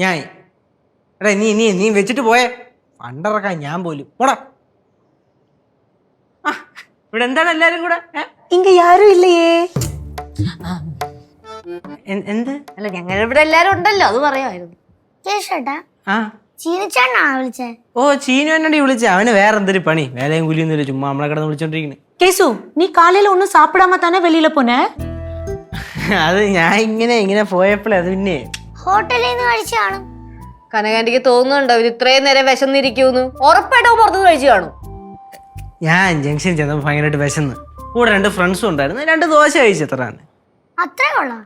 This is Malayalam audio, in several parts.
ഞാൻ എടാ നീ നീ നീ വെച്ചിട്ട് പോയേ പണ്ടിറക്കാൻ ഞാൻ പോലും പോടാ. ഇവിടെ എന്താണ് എല്ലാരും കൂടെ? ഇങ്ങ യാരും ഇല്ലയേ. എന്ത്? അല്ല ഞങ്ങൾ ഇവിടെ എല്ലാരും ഉണ്ടല്ലോ, അത് പറയാമായിരുന്നു. കേശോട്ടാ ആ ചീനിച്ചാണോ വിളിച്ചേ? ഓ ചീനു എന്നോട് വിളിച്ച അവന് വേറെ എന്തൊരു പണി, വേലയും കൂലിയൊന്നുമില്ല, ചുമ്മാ നമ്മളെ കിടന്ന് വിളിച്ചോണ്ടിരിക്കണേ. കേസു നീ കാലയിல ഒന്നും സാപ്പിടാമ താനേ വെളിയില പോനെ? അത് ഞാൻ ഇങ്ങനെ പോയപ്പോഴേ അത് പിന്നെ ഹോട്ടലിൽ നിന്ന് കഴിച്ചു കാണും. കനകാന്റിക്ക് തോന്നുന്നുണ്ടോ ഇത് ഇത്രയും നേരം വിശന്നിരിക്കുന്നു? ഉറപ്പായിട്ടോ പുറത്തുനിന്ന് കഴിച്ചു കാണും. ഞാൻ ജംഗ്ഷൻ ചെന്നപ്പോൾ ഭയങ്കരമായിട്ട് വിശന്ന്, കൂടെ 2 ഫ്രണ്ട്സും ഉണ്ടായിരുന്നു. 2 ദോശ കഴിച്ചു. എത്രയാണ്? അത്രേ കൊള്ളാം.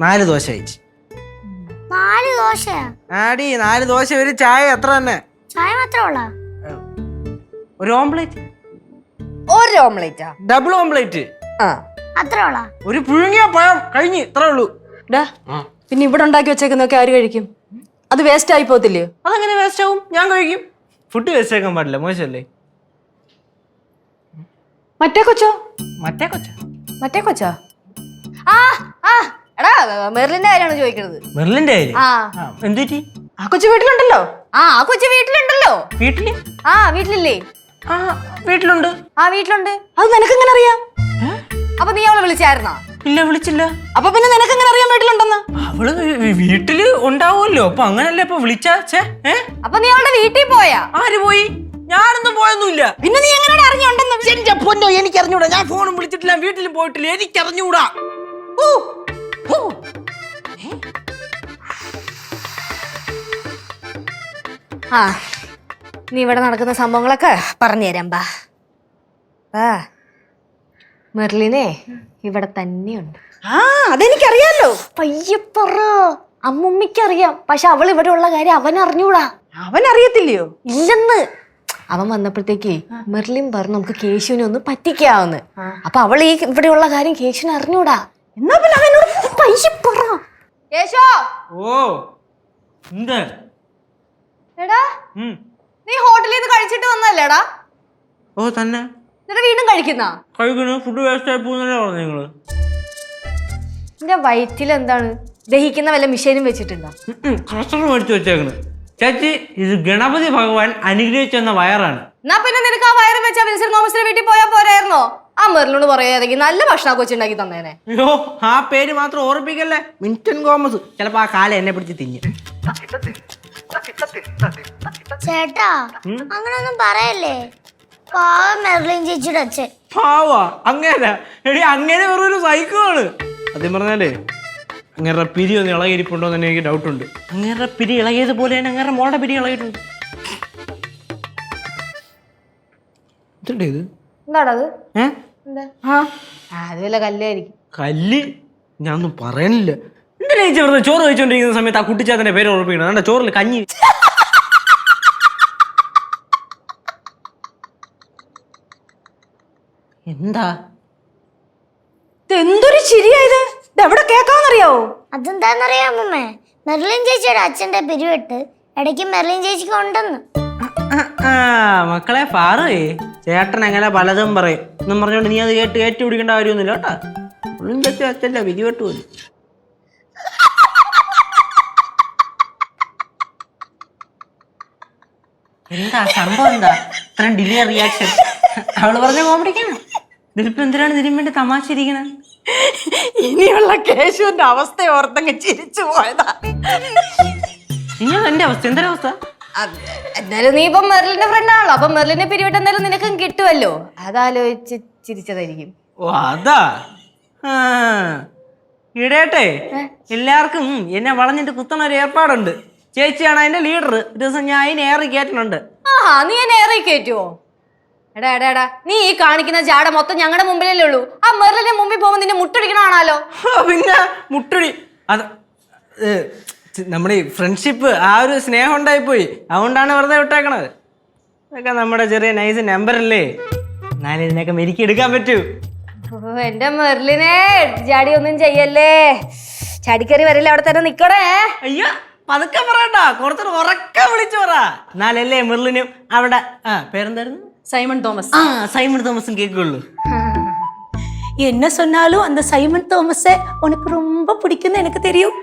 4 ദോശ കഴിച്ചു. 4 ദോശയാ? ആടി 4 ദോശ ഒരു ചായ അത്ര തന്നെ. ചായ മാത്രമേ ഉള്ളാ? ഒരു ഓംപ്ലേറ്റ്. ഒരു ഓംലേറ്റാ? ഡബിൾ ഓംപ്ലേറ്റ്. അത്രേ ഉള്ളാ? ഒരു പുഴുങ്ങിയ പഴം കഴിഞ്ഞ് ഇത്രേ ഉള്ളൂ. പിന്നെ ഇവിടെ ഉണ്ടാക്കി വെച്ചേക്കുന്നൊക്കെ ആര് കഴിക്കും? അത് വേസ്റ്റ് ആയി പോകത്തില്ലയോ? അതങ്ങനെ വേസ്റ്റ് ആവും, ഞാൻ കഴിക്കും. ഫുഡ് വേസ്റ്റ് ആക്കാൻ പാടില്ല, മോശമല്ലേ? മറ്റേ കൊച്ചോ? മറ്റേ കൊച്ച? മറ്റേ കൊച്ചാ? എടാ മെർലിന്റെ കാര്യമാണ് ചോദിക്കുന്നത്. മെർലിന്റെ കാര്യം? എന്ത് പറ്റി? ആ കൊച്ചു വീട്ടിലുണ്ടല്ലോ. ആ കൊച്ചു വീട്ടിലുണ്ടല്ലോ. വീട്ടില്? വീട്ടിലില്ലേ? വീട്ടിലുണ്ട്. വീട്ടിലുണ്ട്. അത് നിനക്ക് എങ്ങനെ അറിയാം? അപ്പൊ നീ അവളെ വിളിച്ചായിരുന്നാ? ഇല്ല, വിളിച്ചില്ല. അപ്പൊ പിന്നെ നിനക്ക് എങ്ങനെ അറിയാൻ വീട്ടിലുണ്ടെന്ന്? അവള് വീട്ടില് ഉണ്ടാവുമല്ലോ, അപ്പൊ അങ്ങനല്ലേ ഇപ്പൊ വിളിച്ചാ? അപ്പൊ നീ അവളുടെ വീട്ടിൽ പോയാ? ആര് പോയി? ഞാനൊന്നും പോയൊന്നുമില്ല. പിന്നെ നീ എങ്ങനെ അറിഞ്ഞുണ്ടെന്ന്? എന്റെ പൊന്നോ, എനിക്ക് അറിഞ്ഞൂടാ. ഞാൻ ഫോണും വിളിച്ചിട്ടില്ല, വീട്ടിലും പോയിട്ടില്ല, എനിക്ക് അറിഞ്ഞൂടാ. നീ ഇവിടെ നടക്കുന്ന സംഭവങ്ങളൊക്കെ പറഞ്ഞു തരാം. മെർലിനെ ഇവിടെ തന്നെയുണ്ട്. അതെനിക്കറിയാലോ. പയ്യപ്പറ അമ്മുമ്മയ്ക്കറിയാം, പക്ഷെ അവൾ ഇവിടെ ഉള്ള കാര്യം അവൻ അറിഞ്ഞൂടാ. അവൻ അറിയത്തില്ലയോ? ഇല്ലെന്ന്. അവൻ വന്നപ്പോഴത്തേക്ക് മെർലിൻ പറഞ്ഞു നമുക്ക് കേശുവിനെ ഒന്ന് പറ്റിക്കാവുന്ന്. അപ്പൊ അവൾ ഈ ഇവിടെയുള്ള കാര്യം കേശുവിനെ അറിഞ്ഞൂടാ. എന്നാ പിന്നെ അവനോട് പയ്യപ്പറ. കേശോ. എടാ നീ ഹോട്ടലിൽ നിന്ന് കഴിച്ചിട്ട് വന്നല്ലേടാ? തന്നെ വീണ്ടും കഴിക്കുന്ന ഫുഡ് വേസ്റ്റ് ആയി പോകുന്നല്ലേ പറഞ്ഞു നിങ്ങള്? എന്റെ വയറ്റിൽ എന്താണ് ദഹിക്കുന്ന വല്ല മിഷീനും വെച്ചിട്ടുണ്ടോ? മേടിച്ചു വെച്ചേക്കണ് ചേച്ചി. ഇത് ഗണപതി ഭഗവാൻ അനുഗ്രഹിച്ചെന്ന വയറാണ്. എന്നാ പിന്നെ നിനക്ക് ആ വയറ് വെച്ചാ വിൻസെന്റ് തോമസിന്റെ വീട്ടിൽ പോയാൽ പോരായിരുന്നോ? ആ മെർലിനോട് പറയാതെങ്കിൽ നല്ല ഭക്ഷണം കൊച്ചുണ്ടാക്കി തന്നേനെ. അയ്യോ, ആ പേര് മാത്രം ഓർപ്പിക്കല്ലേ. വിൻസ്റ്റൺ തോമസ് ചിലപ്പോ ആ കാലം എന്നെ പിടിച്ച് തിന്നു. ചേട്ടാ അങ്ങനൊന്നും പറയല്ലേ. പാവം മെർലിൻ ചേച്ചിയുടെ അച്ഛൻ. പാവാ? അങ്ങനെ എടി, അങ്ങനെ വെറൊരു സൈക്കോണ്. ആദ്യം പറഞ്ഞാലേ അങ്ങേറെ പിരി ഒന്ന് ഇളകിയിരിപ്പുണ്ടോ എന്ന് എനിക്ക് ഡൗട്ട് ഉണ്ട്. അങ്ങേറെ പിരി ഇളകിയതുപോലെ തന്നെ അങ്ങേറെ മോളുടെ പിരി ഇളകിയിട്ടുണ്ട്. ഇത് എന്താണത്? അത് വല്ല കല്ലായിരിക്കും. കല്ല്? ഞാനൊന്നും പറയണില്ല. എന്തിനാ ചേച്ചി വെറുതെ ചോറ് കഴിച്ചോണ്ടിരിക്കുന്ന സമയത്ത് ആ കുട്ടിച്ചാത്തന്റെ പേര് ഉറപ്പിക്കണം? എന്താ ചോറിൽ കഞ്ഞി? എന്താ എന്തൊരു ശരിയായത്? എവിടെ കേക്കാന്നറിയാവോ? അതെന്താന്നറിയാമേ, മെർലിൻ ചേച്ചിയുടെ അച്ഛന്റെ പിരിവെട്ട് ഇടയ്ക്ക് മെർലിൻ ചേച്ചിക്ക് ഉണ്ടെന്ന്. മക്കളെ പാറേ, ചേട്ടൻ എങ്ങനെ പലതും പറയും എന്നും പറഞ്ഞോണ്ട് നീ അത് കേട്ട് പിടിക്കേണ്ട കാര്യമൊന്നുമില്ല കേട്ടാ. ഉള്ളും ചേച്ചി അച്ഛല്ല പിരിവെട്ട് പോലും. എന്താ സംഭവം? എന്താ ഇത്രയും ഡിലേ റിയാക്ഷൻ? അവള് പറഞ്ഞ കോമഡിക്കാണ്. ഇതിലിപ്പോ എന്തിനാണ് ഇതിനും വേണ്ടി തമാശ ഇരിക്കണ? ഇനിയുള്ള കേശുവിന്റെ അവസ്ഥ ഓർത്തങ്ങ് ചിരിച്ചു പോയതാ. നിങ്ങൾ എന്റെ അവസ്ഥ എന്തൊരവസ്ഥ? എന്നാലും നീ ഇപ്പൊ മെർലിന്റെ ഫ്രണ്ട് ആണല്ലോ, അപ്പൊ മെർലിനെ പിരിവിട്ട് എന്തായാലും നിനക്കും കിട്ടുമല്ലോ, അതാലോചിച്ച് ചിരിച്ചതായിരിക്കും. ഓ അതാ. ഇടേട്ടെ, എല്ലാവർക്കും എന്നെ വളഞ്ഞിട്ട് കുത്തണ ഒരു ഏർപ്പാടുണ്ട്. ചേച്ചിയാണ് അതിന്റെ ലീഡർ. ഒരു ദിവസം ഞാൻ അതിന് ഏറി കയറ്റുന്നുണ്ട്. നീ എന്നെ ഏറി കയറ്റുവോ? എടാ നീ ഈ കാണിക്കുന്ന ജാട മൊത്തം ഞങ്ങളുടെ മുമ്പിലല്ലേ ഉള്ളൂ. ആ മെർലിന്റെ മുമ്പിൽ പോകുമ്പോ നിന്നെ മുട്ടടിക്കണാണല്ലോ. പിന്നെ മുട്ടടി. അത് നമ്മുടെ ഈ ഫ്രണ്ട്ഷിപ്പ്, ആ ഒരു സ്നേഹം ഉണ്ടായിപ്പോയി, അതുകൊണ്ടാണ് വെറുതെ വിട്ടേക്കണത്. അതൊക്കെ നമ്മുടെ ചെറിയ നൈസ് നമ്പറല്ലേ, എന്നാലും ഇതിനൊക്കെ മെരുക്കി എടുക്കാൻ പറ്റൂ. എന്റെ മെർലിനെ ചാടി ഒന്നും ചെയ്യല്ലേ, ചാടിക്കറി വരില്ല, അവിടെ തന്നെ നിക്കണേ. അയ്യോ പതുക്കെ പറയണ്ട, കുറച്ചൊരു ഉറക്ക വിളിച്ചു പറ, എന്നാലല്ലേ മെർലിനും അവിടെ പേരെന്തായിരുന്നു? Simon Thomas. സൈമൺ തോമസും കേൾക്കുള്ളൂ. என்ன சொன்னாலும் அந்த சைமன் തോമஸை உனக்கு ரொம்ப பிடிக்கும்னு எனக்கு தெரியும்.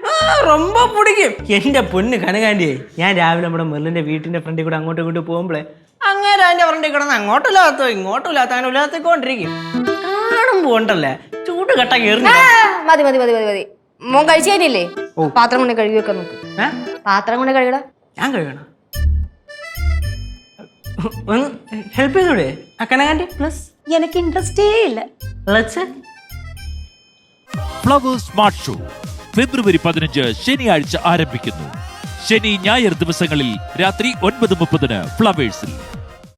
ரொம்ப പിടിക്കും. എന്റെ പൊന്ന് കനകാന്റിയെ, ഞാൻ രാവിലെ നമ്മുടെ മെർലിന്റെ വീട്ടിന്റെ ഫ്രണ്ടിൽ കൂടെ അങ്ങോട്ടും ഇങ്ങോട്ട് പോകുമ്പോഴേ അങ്ങനെ അതിന്റെ ഫ്രണ്ടിൽ കിടന്ന് അങ്ങോട്ടില്ലാത്തോ ഇങ്ങോട്ടില്ലാത്ത അങ്ങനെ ഉല്ലാത്തിക്കൊണ്ടിരിക്കും. കാണുമ്പോ ഉണ്ടല്ലേ ചൂട് കട്ട കയറി. മതി മതി മതി മതി മതി. മോൻ കഴിച്ചു കഴിഞ്ഞില്ലേ? പാത്രം കൊണ്ട് കഴുകി വെക്കാൻ നോക്ക്. പാത്രം കൊണ്ട് കഴുകടാ. ഞാൻ കഴുകണം. ഒന്ന് ഹെൽപ്പ് ചെയ്തൂടെ കനകാന്റി? പ്ലസ് எனக்கு இன்ட்ரெஸ்டே இல்லை. ഫ്ലവേഴ്സ് സ്മാർട്ട് ഷോ ഫെബ്രുവരി 15 ശനിയാഴ്ച ആരംഭിക്കുന്നു. ശനി ഞായർ ദിവസങ്ങളിൽ രാത്രി 9:30 ഫ്ലവേഴ്സിൽ.